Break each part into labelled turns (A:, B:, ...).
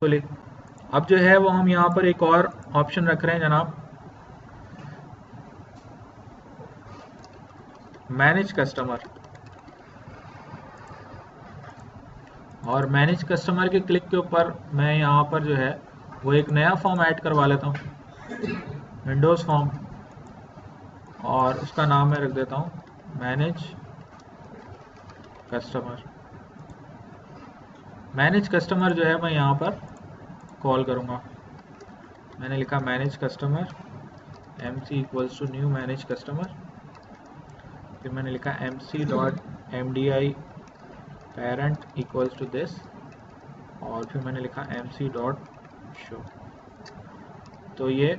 A: बोले अब जो है वो हम यहाँ पर एक और ऑप्शन रख रहे हैं जनाब, मैनेज कस्टमर। और मैनेज कस्टमर के क्लिक के ऊपर मैं यहाँ पर जो है वो एक नया फॉर्म ऐड करवा लेता हूँ, विंडोज़ फॉर्म, और उसका नाम मैं रख देता हूँ मैनेज कस्टमर। मैनेज कस्टमर जो है मैं यहाँ पर कॉल करूँगा। मैंने लिखा manage customer, mc equals to new manage customer, फिर मैंने लिखा mc.mdi parent equals to this, और फिर मैंने लिखा mc.show, तो ये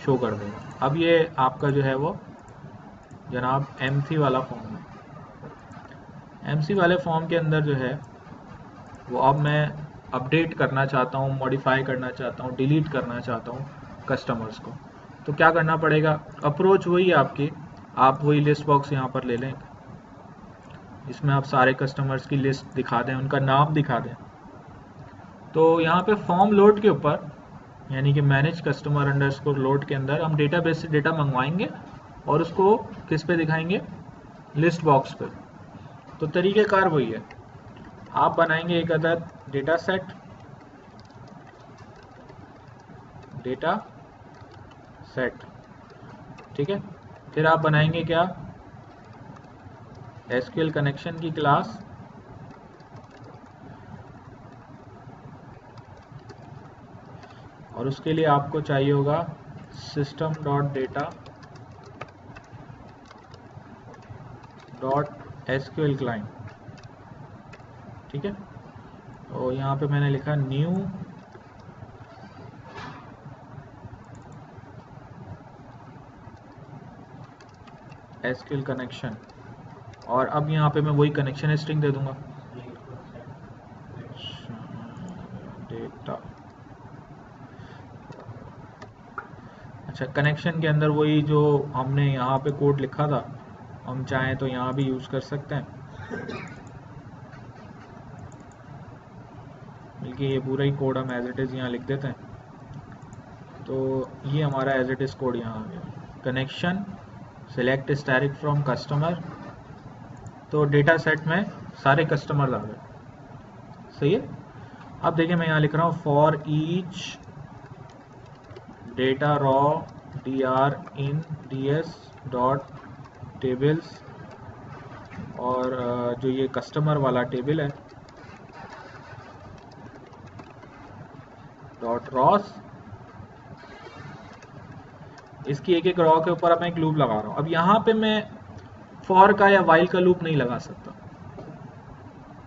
A: शो कर देगा। अब ये आपका जो है वो जनाब mc वाला फॉर्म है। mc वाले फॉर्म के अंदर जो है वो अब मैं अपडेट करना चाहता हूँ, मॉडिफाई करना चाहता हूँ, डिलीट करना चाहता हूँ कस्टमर्स को। तो क्या करना पड़ेगा, अप्रोच वही है आपकी, आप वही लिस्ट बॉक्स यहाँ पर ले लें, इसमें आप सारे कस्टमर्स की लिस्ट दिखा दें, उनका नाम दिखा दें। तो यहाँ पे फॉर्म लोड के ऊपर, यानी कि मैनेज कस्टमर अंडरस्कोर लोड के अंदर हम डेटाबेस से डेटा मंगवाएंगे और उसको किस पे दिखाएंगे, लिस्ट बॉक्स पे। तो तरीक़ेकार वही है, आप बनाएंगे एक अदद डेटा सेट, ठीक है। फिर आप बनाएंगे क्या, एसक्यूएल कनेक्शन की क्लास, और उसके लिए आपको चाहिए होगा system dot data dot SQL client, ठीक है। तो यहाँ पे मैंने लिखा न्यू एसक्यूएल कनेक्शन, और अब यहाँ पे मैं वही कनेक्शन स्ट्रिंग दे दूंगा, डेटा। अच्छा, कनेक्शन के अंदर वही जो हमने यहाँ पे कोड लिखा था, हम चाहें तो यहाँ भी यूज़ कर सकते हैं, बल्कि ये पूरा ही कोड हम एज इट इज़ यहाँ लिख देते हैं। तो ये हमारा एज इट इज़ कोड यहाँ आ गया, connection select static from customer, तो डेटा सेट में सारे कस्टमर आ गए, सही है। अब देखिए मैं यहाँ लिख रहा हूँ for each data raw dr in ds dot tables, और जो ये कस्टमर वाला टेबल है डॉट रॉस, इसकी एक एक रॉ के ऊपर अब मैं एक लूप लगा रहा हूँ। अब यहाँ पे मैं फॉर का या वाइल का लूप नहीं लगा सकता,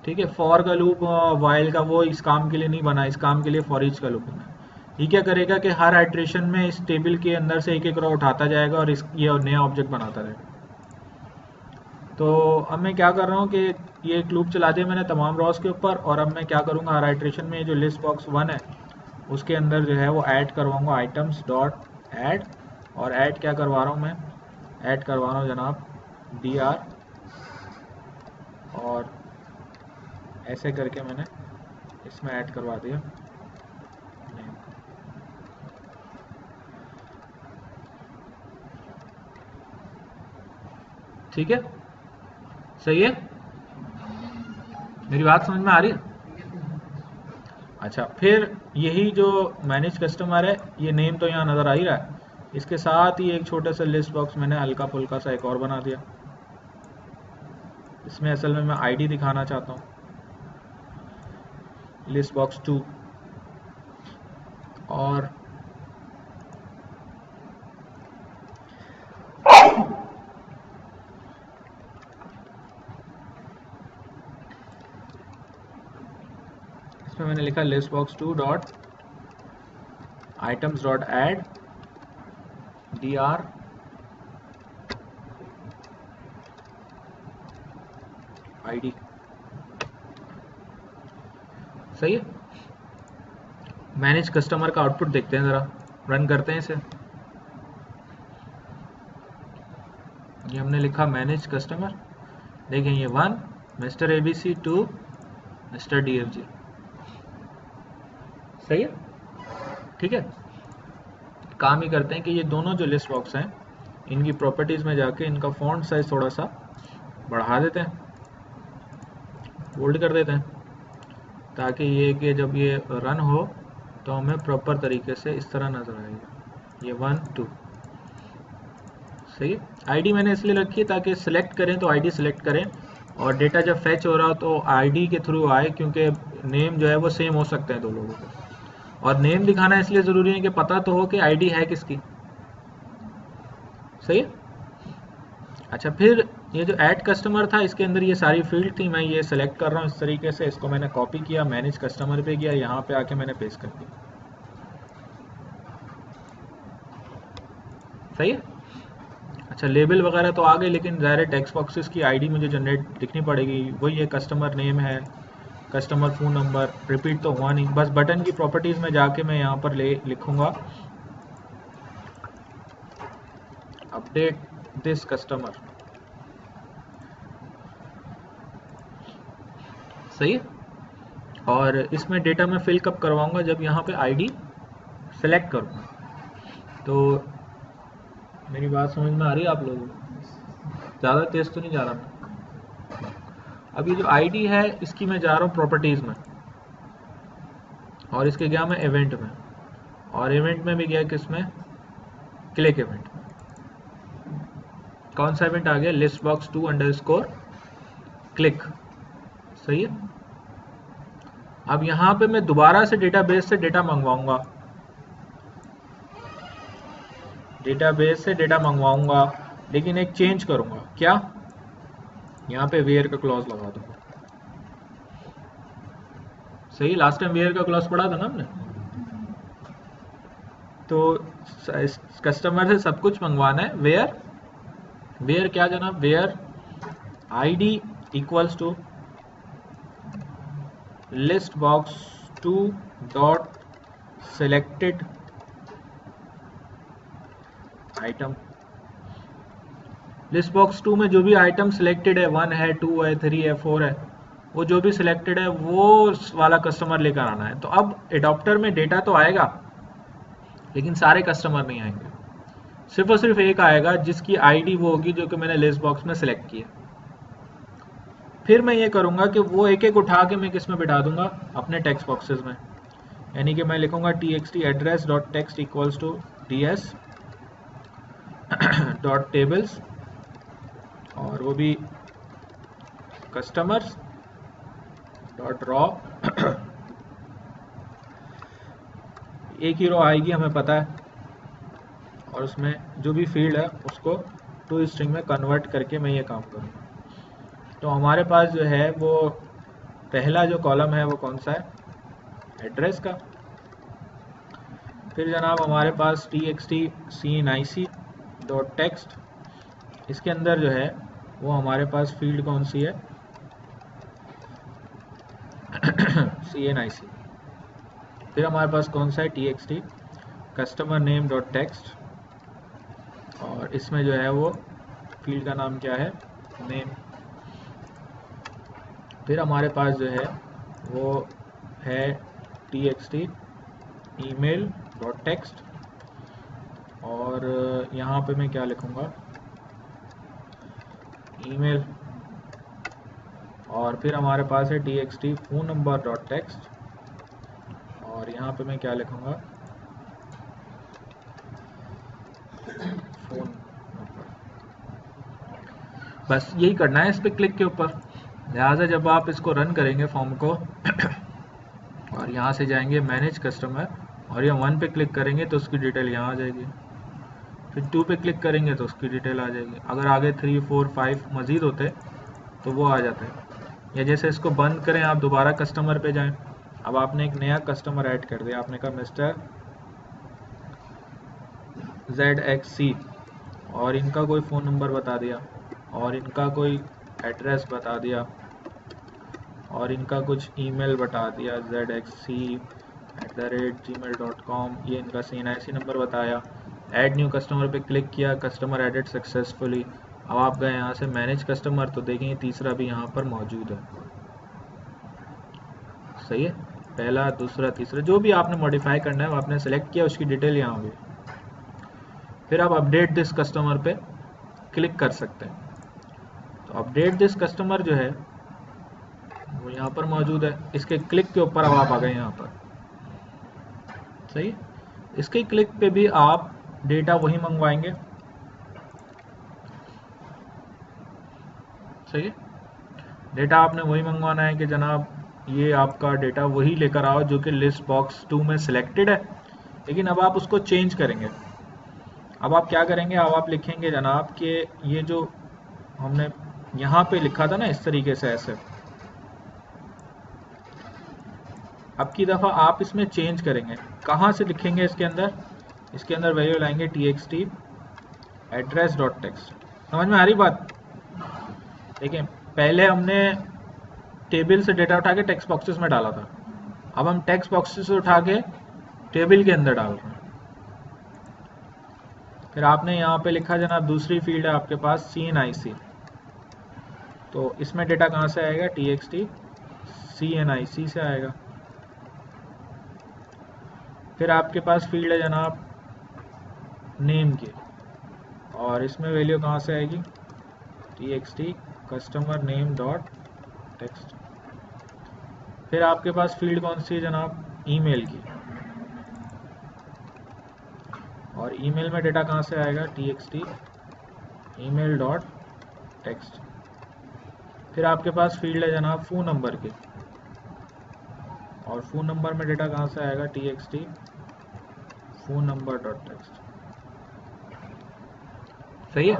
A: ठीक है। फॉर का लूप, वाइल का, वो इस काम के लिए नहीं बना, इस काम के लिए फॉर ईच का लूप है। ये क्या करेगा कि हर आइट्रेशन में इस टेबल के अंदर से एक एक रॉ उठाता जाएगा और ये नया ऑब्जेक्ट बनाता रहेगा। तो अब मैं क्या कर रहा हूँ कि ये एक लूप चला दिया मैंने तमाम रॉस के ऊपर, और अब मैं क्या करूँगा, हर आइट्रेशन में जो लिस्ट बॉक्स 1 है उसके अंदर जो है वो ऐड करवाऊँगा आइटम्स डॉट ऐड, और ऐड क्या करवा रहा हूँ मैं, ऐड करवा रहा हूँ जनाब dr, और ऐसे करके मैंने इसमें ऐड करवा दिया, ठीक है, सही है। मेरी बात समझ में आ रही है? अच्छा, फिर यही जो मैनेज कस्टमर है, ये नेम तो यहाँ नज़र आ ही रहा है, इसके साथ ही एक छोटा सा लिस्ट बॉक्स मैंने हल्का फुल्का सा एक और बना दिया। इसमें असल में मैं आईडी दिखाना चाहता हूँ, लिस्ट बॉक्स 2, और इसमें मैंने लिखा list box 2 dot items dot add dr id, सही है। मैनेज कस्टमर का आउटपुट देखते हैं, ज़रा रन करते हैं इसे। ये हमने लिखा मैनेज कस्टमर, देखें ये 1 मिस्टर abc, 2 मिस्टर dfg, सही है, ठीक है। काम ही करते हैं कि ये दोनों जो लिस्ट बॉक्स हैं इनकी प्रॉपर्टीज़ में जाके इनका फॉन्ट साइज थोड़ा सा बढ़ा देते हैं, बोल्ड कर देते हैं, ताकि ये कि जब ये रन हो तो हमें प्रॉपर तरीके से इस तरह नज़र आएगा, ये 1 2। सही है। आईडी मैंने इसलिए रखी है ताकि सिलेक्ट करें तो आईडी सिलेक्ट करें, और डेटा जब फैच हो रहा हो तो आईडी के थ्रू आए, क्योंकि नेम जो है वो सेम हो सकते हैं दो लोगों को, और नेम दिखाना इसलिए ज़रूरी है कि पता तो हो कि आईडी है किसकी। सही है। अच्छा, फिर ये जो ऐड कस्टमर था इसके अंदर ये सारी फील्ड थी, मैं ये सेलेक्ट कर रहा हूँ इस तरीके से, इसको मैंने कॉपी किया, मैनेज कस्टमर पे गया, यहाँ पे आके मैंने पेस्ट कर दिया। सही है। अच्छा, लेबल वगैरह तो आ गए, लेकिन ज़ाहिर है टेक्स्ट बॉक्सेस की आईडी मुझे जनरेट दिखनी पड़ेगी, वही है कस्टमर नेम है, कस्टमर फ़ोन नंबर, रिपीट तो हुआ नहीं, बस बटन की प्रॉपर्टीज़ में जाके मैं यहाँ पर लिखूँगा अपडेट दिस कस्टमर। सही है। और इसमें डेटा मैं फिल कब करवाऊँगा, जब यहाँ पे आईडी सेलेक्ट करूँगा। तो मेरी बात समझ में आ रही है आप लोगों को? ज़्यादा तेज़ तो नहीं जा रहा मैं? अब ये जो आईडी है इसकी मैं जा रहा हूँ प्रॉपर्टीज़ में, और इसके गया मैं इवेंट में, और इवेंट में भी गया किस में, क्लिक इवेंट। कौन सा इवेंट आ गया, लिस्ट बॉक्स 2 अंडरस्कोर क्लिक। सही है। अब यहाँ पे मैं दोबारा से डेटाबेस से डेटा मंगवाऊंगा, डेटाबेस से डेटा मंगवाऊंगा, लेकिन एक चेंज करूंगा। क्या? यहाँ पे वेयर का क्लॉज लगा दूंगा। सही, लास्ट टाइम वेयर का क्लॉज पढ़ा था ना हमने। तो कस्टमर से सब कुछ मंगवाना है, वेयर क्या जनाब, where ID equals to list box 2 dot selected item. List box 2 में जो भी आइटम सिलेक्टेड है, 1 है, 2 है, 3 है, 4 है, वो जो भी सिलेक्टेड है वो वाला कस्टमर लेकर आना है। तो अब एडॉप्टर में डेटा तो आएगा, लेकिन सारे कस्टमर नहीं आएंगे, सिर्फ और सिर्फ एक आएगा जिसकी आईडी वो होगी जो कि मैंने लिस्ट बॉक्स में सिलेक्ट किया। फिर मैं ये करूँगा कि वो एक एक उठा के मैं किस में बिठा दूंगा, अपने टेक्स्ट बॉक्सेस में, यानी कि मैं लिखूंगा txt address dot text equals to ds dot tables, और वो भी कस्टमर्स डॉट रॉ। एक ही रो आएगी हमें पता है, और उसमें जो भी फील्ड है उसको टू स्ट्रिंग में कन्वर्ट करके मैं ये काम करूँगा। तो हमारे पास जो है वो पहला जो कॉलम है वो कौन सा है, एड्रेस का। फिर जनाब हमारे पास txt cnic डॉट टेक्स्ट, इसके अंदर जो है वो हमारे पास फील्ड कौन सी है, cnic। फिर हमारे पास कौन सा है, txt customer name dot text, और इसमें जो है वो फील्ड का नाम क्या है, नेम। फिर हमारे पास जो है वो है txt email डॉट टेक्स्ट, और यहाँ पे मैं क्या लिखूँगा, ईमेल। और फिर हमारे पास है txt phone number dot text, और यहाँ पे मैं क्या लिखूँगा, फ़ोन नंबर। बस यही करना है इस पे क्लिक के ऊपर। लिहाजा जब आप इसको रन करेंगे फॉर्म को और यहाँ से जाएंगे मैनेज कस्टमर, और ये 1 पे क्लिक करेंगे तो उसकी डिटेल यहाँ आ जाएगी, फिर 2 पे क्लिक करेंगे तो उसकी डिटेल आ जाएगी। अगर आगे 3 4 5 मज़ीद होते तो वो आ जाता है। या जैसे इसको बंद करें, आप दोबारा कस्टमर पे जाएं, अब आपने एक नया कस्टमर ऐड कर दिया, आपने कहा मिस्टर ZXC, और इनका कोई फ़ोन नंबर बता दिया, और इनका कोई एड्रेस बता दिया, और इनका कुछ ईमेल बता दिया zxc@gmail.com, ये इनका CNIC नंबर बताया। ऐड न्यू कस्टमर पे क्लिक किया, कस्टमर एडेड सक्सेसफुली। अब आप गए यहाँ से मैनेज कस्टमर, तो देखेंगे तीसरा भी यहाँ पर मौजूद है। सही है। पहला, दूसरा, तीसरा, जो भी आपने मॉडिफाई करना है वो आपने सेलेक्ट किया, उसकी डिटेल यहाँ होगी। फिर आप अपडेट दिस कस्टमर पे क्लिक कर सकते हैं। तो अपडेट दिस कस्टमर जो है वो यहाँ पर मौजूद है। इसके क्लिक के ऊपर अब आप आ गए यहाँ पर, सही। इसके क्लिक पे भी आप डेटा वही मंगवाएंगे, सही है। डेटा आपने वही मंगवाना है कि जनाब ये आपका डेटा वही लेकर आओ जो कि लिस्ट बॉक्स 2 में सिलेक्टेड है, लेकिन अब आप उसको चेंज करेंगे। अब आप क्या करेंगे, अब आप लिखेंगे जनाब कि ये जो हमने यहाँ पे लिखा था ना इस तरीके से ऐसे, अब की दफ़ा आप इसमें चेंज करेंगे। कहाँ से लिखेंगे इसके अंदर वैल्यू लाएंगे txt एड्रेस डॉट टेक्स्ट। समझ में आ रही बात? देखिए पहले हमने टेबल से डेटा उठा के टेक्स्ट बॉक्सेस में डाला था, अब हम टेक्स्ट बॉक्सेस से उठा के टेबल के अंदर डाल रहे हैं। फिर आपने यहाँ पे लिखा जनाब दूसरी फील्ड है आपके पास CNIC, तो इसमें डेटा कहाँ से आएगा, txt CNIC से आएगा। फिर आपके पास फील्ड है जनाब नेम की, और इसमें वैल्यू कहाँ से आएगी, txt customer name dot text. फिर आपके पास फील्ड कौन सी है जनाब, ईमेल की, और ईमेल में डेटा कहाँ से आएगा, txt ईमेल डॉट टेक्स्ट। फिर आपके पास फील्ड है जनाब फ़ोन नंबर की, और फ़ोन नंबर में डेटा कहाँ से आएगा, txt phone number dot text, सही है।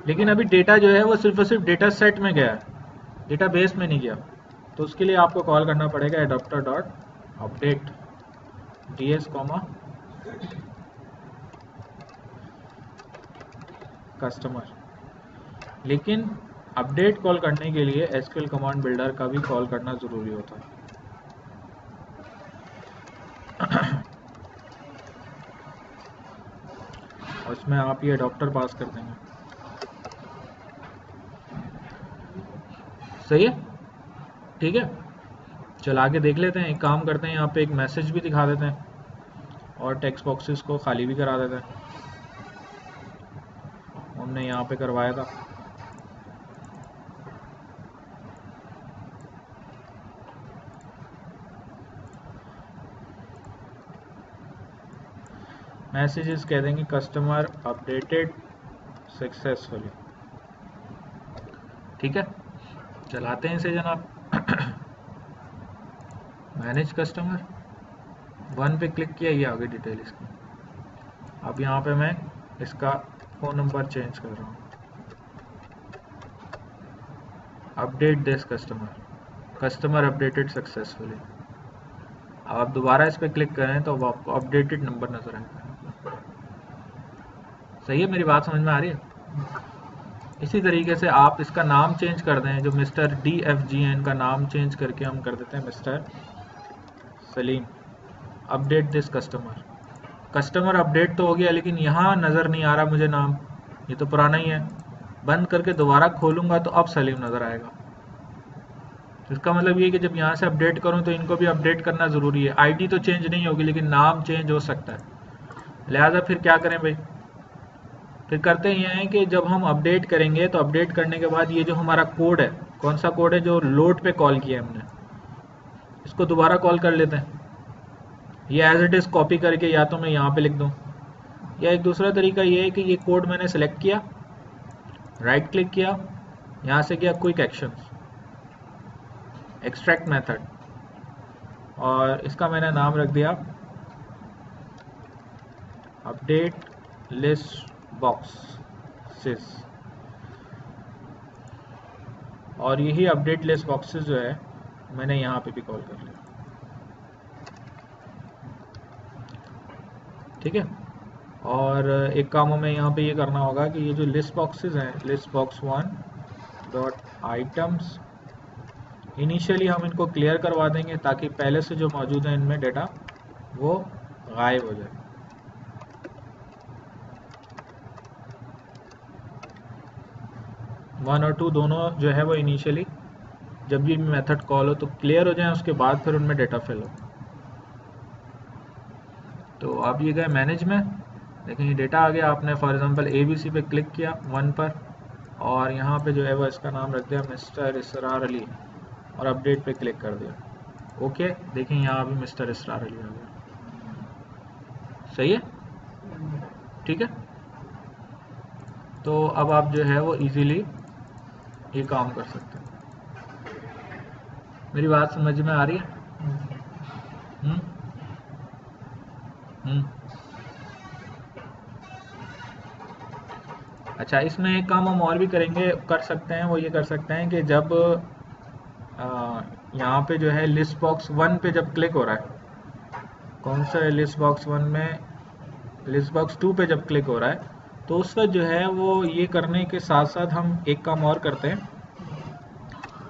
A: लेकिन अभी डेटा जो है वो सिर्फ और सिर्फ डेटा सेट में गया है, डेटा बेस में नहीं गया। तो उसके लिए आपको कॉल करना पड़ेगा एडाप्टर डॉट अपडेट ds कस्टमर। लेकिन अपडेट कॉल करने के लिए SQL कमांड बिल्डर का भी कॉल करना ज़रूरी होता है। और उसमें आप ये एडाप्टर पास कर देंगे, सही है, ठीक है। चल आगे देख लेते हैं। एक काम करते हैं, यहाँ पे एक मैसेज भी दिखा देते हैं और टेक्स्ट बॉक्सेस को खाली भी करा देते हैं। हमने यहाँ पे करवाया था, मैसेजेस कह देंगे कस्टमर अपडेटेड सक्सेसफुली, ठीक है। चलाते हैं इसे जनाब। मैनेज कस्टमर 1 पे क्लिक किया, ये आ गई डिटेल इसकी। अब यहाँ पे मैं इसका फ़ोन नंबर चेंज कर रहा हूँ, update this customer updated successfully. अब आप दोबारा इस पर क्लिक करें तो आपको अपडेटेड नंबर नज़र आएगा, सही है। मेरी बात समझ में आ रही है? इसी तरीके से आप इसका नाम चेंज कर दें, जो मिस्टर DFGN का नाम चेंज करके हम कर देते हैं mister Salim. Update this customer update तो हो गया, लेकिन यहाँ नज़र नहीं आ रहा मुझे नाम, ये तो पुराना ही है। बंद करके दोबारा खोलूँगा तो अब सलीम नज़र आएगा। इसका मतलब ये कि जब यहाँ से अपडेट करूँ तो इनको भी अपडेट करना ज़रूरी है। ID तो चेंज नहीं होगी, लेकिन नाम चेंज हो सकता है। लिहाजा फिर क्या करें भाई, फिर करते ये हैं कि जब हम अपडेट करेंगे तो अपडेट करने के बाद ये जो हमारा कोड है, कौन सा कोड है जो लोड पे कॉल किया है हमने, इसको दोबारा कॉल कर लेते हैं। ये एज इट इज़ कॉपी करके या तो मैं यहाँ पे लिख दूँ, या एक दूसरा तरीका ये है कि ये कोड मैंने सेलेक्ट किया, राइट क्लिक किया, यहाँ से किया क्विक एक्शंस, एक्सट्रैक्ट मेथड, और इसका मैंने नाम रख दिया अपडेट लिस्ट बॉक्सेस। और यही अपडेट लिस्ट बॉक्सेस जो है मैंने यहाँ पे भी कॉल कर लिया, ठीक है। और एक काम हमें यहाँ पे ये करना होगा कि ये जो लिस्ट बॉक्सेस हैं, list box 1 dot items, initially हम इनको क्लियर करवा देंगे ताकि पहले से जो मौजूद है इनमें डेटा वो गायब हो जाए। वन और टू दोनों जो है वो इनिशियली जब भी मेथड कॉल हो तो क्लियर हो जाए, उसके बाद फिर उनमें डेटा फिल हो। तो अब ये गए मैनेज में, देखें ये डेटा आ गया। आपने फॉर एग्जांपल ABC पे क्लिक किया 1 पर, और यहाँ पे जो है वो इसका नाम रख दिया मिस्टर इसरार अली, और अपडेट पे क्लिक कर दिया। ओके, देखें यहाँ भी मिस्टर इसरार अली आ गया। सही है, ठीक है। तो अब आप जो है वो इजीली ये काम कर सकते हैं। मेरी बात समझ में आ रही है? हम्म हम्म। अच्छा, इसमें एक काम हम और भी कर सकते हैं, वो ये कर सकते हैं कि जब यहाँ पे जो है लिस्ट बॉक्स 1 पे जब क्लिक हो रहा है, कौन सा है लिस्ट बॉक्स 1 में, लिस्ट बॉक्स 2 पे जब क्लिक हो रहा है, तो उस वक्त जो है वो ये करने के साथ साथ हम एक काम और करते हैं।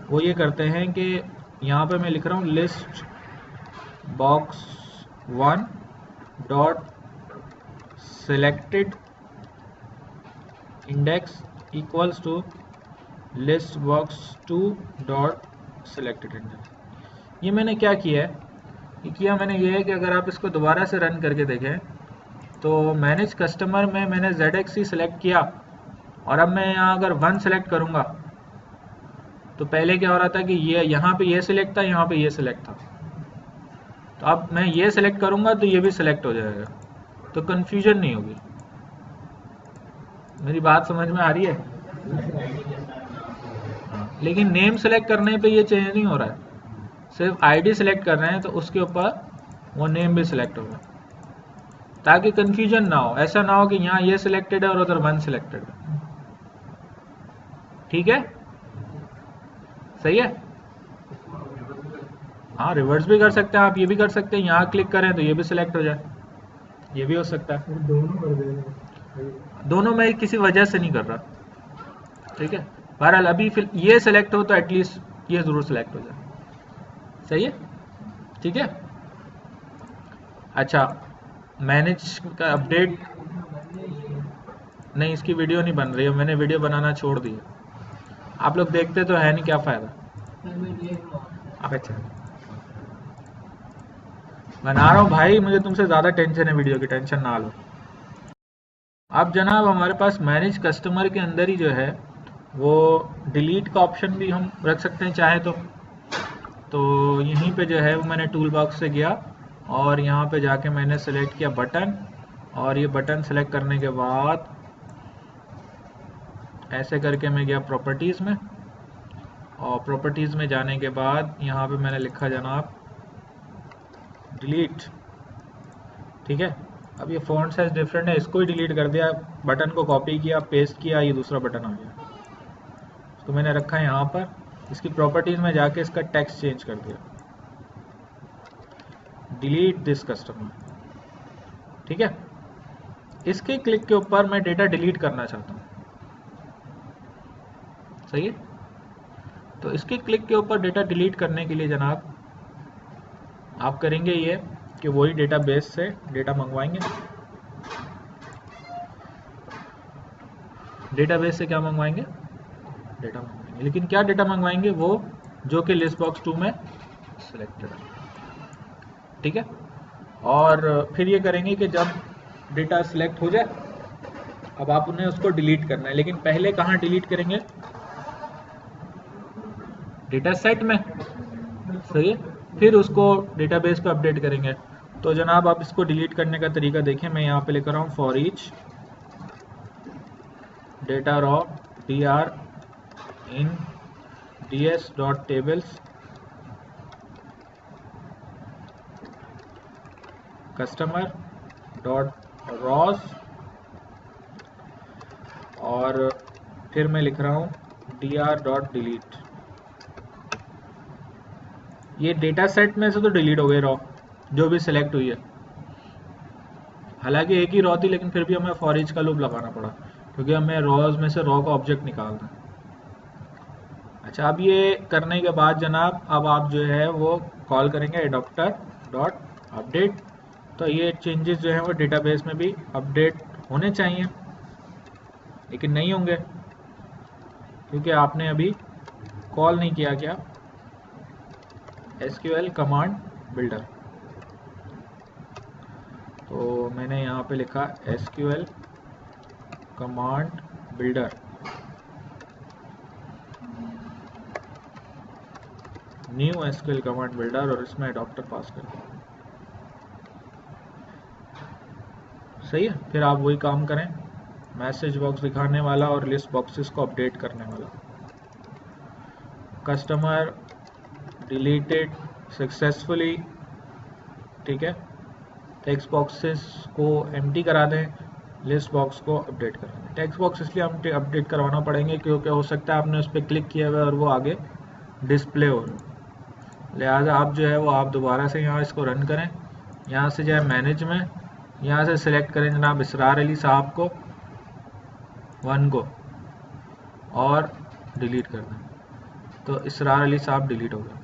A: वो ये करते हैं कि यहाँ पे मैं लिख रहा हूँ list box 1 dot selected index equals to list box 2 dot selected index. ये मैंने क्या किया है, मैंने ये है कि अगर आप इसको दोबारा से रन करके देखें तो मैनेज कस्टमर में मैंने ZXC सिलेक्ट किया, और अब मैं यहाँ अगर 1 सेलेक्ट करूँगा तो पहले क्या हो रहा था कि ये यहाँ पे ये सिलेक्ट था, यहाँ पे ये सिलेक्ट था। तो अब मैं ये सिलेक्ट करूँगा तो ये भी सिलेक्ट हो जाएगा, तो कन्फ्यूजन नहीं होगी। मेरी बात समझ में आ रही है? लेकिन नेम सेलेक्ट करने पे ये चेंज नहीं हो रहा है, सिर्फ ID सेलेक्ट कर रहे हैं तो उसके ऊपर वो नेम भी सिलेक्ट होगा, ताकि कंफ्यूजन ना हो। ऐसा ना हो कि यहाँ ये सिलेक्टेड है और उधर 1 सिलेक्टेड है। ठीक है, सही है। हाँ, रिवर्स भी कर सकते हैं आप, ये भी कर सकते हैं, यहाँ क्लिक करें तो ये भी सिलेक्ट हो जाए, ये भी हो सकता है। दोनों में किसी वजह से नहीं कर रहा, ठीक है। बहरहाल अभी फिर ये सिलेक्ट हो तो एटलीस्ट ये जरूर सिलेक्ट हो जाए, सही है, ठीक है। अच्छा, मैनेज का अपडेट नहीं, इसकी वीडियो नहीं बन रही है, मैंने वीडियो बनाना छोड़ दी है। आप लोग देखते तो है नहीं, क्या फायदा। अच्छा, बना रहा हूँ भाई, मुझे तुमसे ज़्यादा टेंशन है वीडियो की, टेंशन ना लो। अब जनाब हमारे पास मैनेज कस्टमर के अंदर ही जो है वो डिलीट का ऑप्शन भी हम रख सकते हैं चाहे तो यहीं पे जो है वो मैंने टूल बॉक्स से गया और यहाँ पे जाके मैंने सेलेक्ट किया बटन, और ये बटन सेलेक्ट करने के बाद ऐसे करके मैं गया प्रॉपर्टीज़ में, और प्रॉपर्टीज़ में जाने के बाद यहाँ पे मैंने लिखा जनाब डिलीट, ठीक है। अब ये फ़ॉन्ट साइज डिफरेंट है, इसको ही डिलीट कर दिया, बटन को कॉपी किया, पेस्ट किया, ये दूसरा बटन आ गया, इसको मैंने रखा है यहाँ पर। इसकी प्रॉपर्टीज़ में जाके इसका टेक्स्ट चेंज कर दिया, डिलीट दिस कस्टमर, ठीक है। इसके क्लिक के ऊपर मैं डेटा डिलीट करना चाहता हूँ, सही है। तो इसके क्लिक के ऊपर डेटा डिलीट करने के लिए जनाब आप करेंगे ये कि वही डेटाबेस से डेटा मंगवाएंगे। डेटाबेस से क्या मंगवाएंगे? डेटा मंगवाएंगे, लेकिन क्या डेटा मंगवाएंगे? वो जो कि लिस्ट बॉक्स 2 में सिलेक्टेड है, ठीक है। और फिर ये करेंगे कि जब डेटा सिलेक्ट हो जाए, अब आप उन्हें उसको डिलीट करना है, लेकिन पहले कहाँ डिलीट करेंगे? डेटा सेट में, सही है। फिर उसको डेटाबेस पे अपडेट करेंगे। तो जनाब आप इसको डिलीट करने का तरीका देखें, मैं यहाँ पे लिख रहा हूँ for each data raw dr in ds dot tables customer dot rows, और फिर मैं लिख रहा हूँ dr डॉट डिलीट। ये डेटा सेट में से तो डिलीट हो गए रॉ जो भी सिलेक्ट हुई है, हालांकि एक ही रॉ थी, लेकिन फिर भी हमें फॉर ईच का लूप लगाना पड़ा क्योंकि हमें रॉज में से रॉ का ऑब्जेक्ट निकालना है। अच्छा, अब ये करने के बाद जनाब अब आप जो है वो कॉल करेंगे एडॉप्टर डॉट अपडेट। तो ये चेंजेस जो हैं वो डेटाबेस में भी अपडेट होने चाहिए, लेकिन नहीं होंगे क्योंकि आपने अभी कॉल नहीं किया क्या SQL कमांड बिल्डर। तो मैंने यहाँ पे लिखा SQL command builder, new SQL command builder, और इसमें एडॉप्टर पास कर दिया। सही है। फिर आप वही काम करें, मैसेज बॉक्स दिखाने वाला और लिस्ट बॉक्सेस को अपडेट करने वाला। कस्टमर डिलीटेड सक्सेसफुली, ठीक है। टेक्स्ट बॉक्सेस को एम्प्टी करा दें, लिस्ट बॉक्स को अपडेट करा दें। टेक्स्ट बॉक्स इसलिए हम अपडेट करवाना पड़ेंगे क्योंकि हो सकता है आपने उस पर क्लिक किया हुआ और वो आगे डिस्प्ले हो रहा है। लिहाजा आप जो है वो आप दोबारा से यहाँ इसको रन करें, यहाँ से जो है मैनेज में, यहाँ से सिलेक्ट करें जनाब इसरार अली साहब को 1 को और डिलीट कर दें। तो इसरार अली साहब डिलीट हो गए।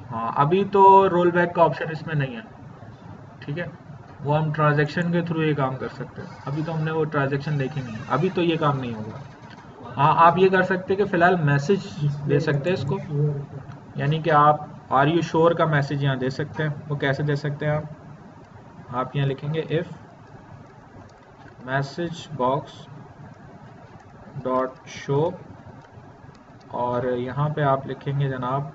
A: हाँ, अभी तो रोल बैक का ऑप्शन इसमें नहीं है, ठीक है। वो हम ट्रांजैक्शन के थ्रू ये काम कर सकते हैं। अभी तो हमने वो ट्रांजैक्शन देखी नहीं है, अभी तो ये काम नहीं होगा। हाँ, आप ये कर सकते हैं कि फ़िलहाल मैसेज दे सकते हैं इसको, यानी कि आप आर यू श्योर का मैसेज यहाँ दे सकते हैं। वो कैसे दे सकते हैं आप यहाँ लिखेंगे if message box dot show, और यहाँ पे आप लिखेंगे जनाब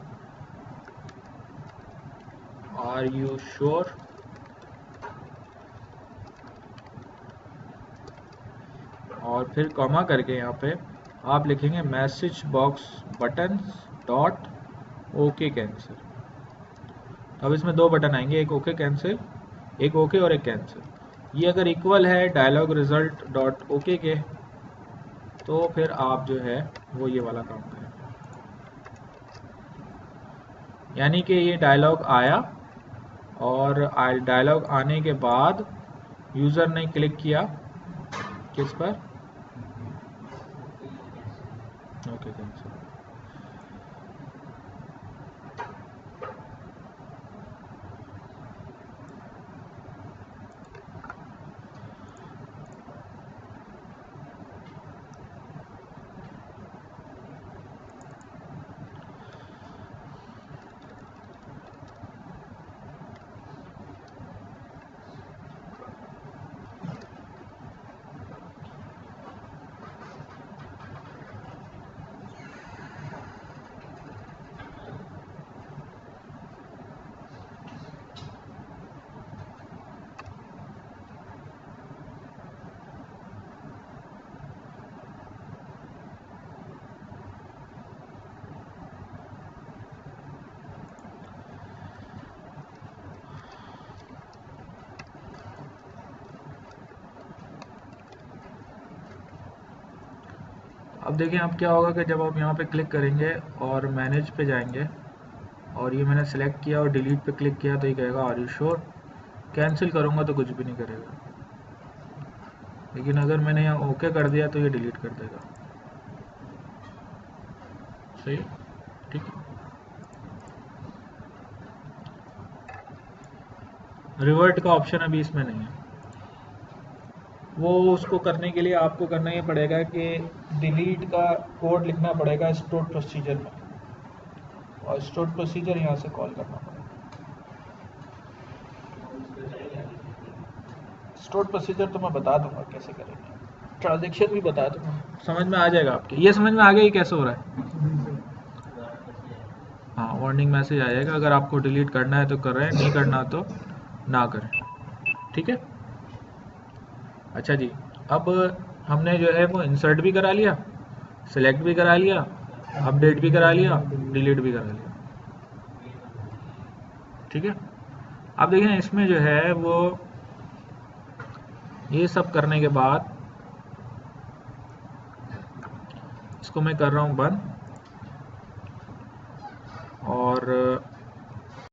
A: आर यू श्योर, और फिर कॉमा करके यहाँ पे आप लिखेंगे message box button dot okay cancel. अब इसमें 2 बटन आएंगे, एक ओके कैंसिल, एक ओके और एक कैंसिल। ये अगर इक्वल है डायलॉग रिजल्ट डॉट ओके के, तो फिर आप जो है वो ये वाला काम करें, यानी कि ये डायलॉग आया और डायलॉग आने के बाद यूज़र ने क्लिक किया किस पर, ओके कैंसिल। अब देखिए अब क्या होगा कि जब आप यहाँ पे क्लिक करेंगे और मैनेज पे जाएंगे और ये मैंने सेलेक्ट किया और डिलीट पे क्लिक किया तो ये कहेगा आर यू श्योर। कैंसिल करूँगा तो कुछ भी नहीं करेगा, लेकिन अगर मैंने यहाँ ओके कर दिया तो ये डिलीट कर देगा। सही, ठीक है। रिवर्ट का ऑप्शन अभी इसमें नहीं है। वो उसको करने के लिए आपको करना ये पड़ेगा कि डिलीट का कोड लिखना पड़ेगा स्टोर प्रोसीजर में, और स्टोर प्रोसीजर यहाँ से कॉल करना पड़ेगा। स्टोर प्रोसीजर तो मैं बता दूंगा कैसे करेंगे, ट्रांजैक्शन भी बता दूंगा, समझ में आ जाएगा आपके। ये समझ में आ गया ये कैसे हो रहा है। हाँ, वार्निंग मैसेज आ जाएगा, अगर आपको डिलीट करना है तो कर रहे हैं, नहीं करना तो ना करें, ठीक है। अच्छा जी, अब हमने जो है वो इंसर्ट भी करा लिया, सिलेक्ट भी करा लिया, अपडेट भी करा लिया, डिलीट भी करा लिया, ठीक है। अब देखें इसमें जो है वो ये सब करने के बाद इसको मैं कर रहा हूँ बंद।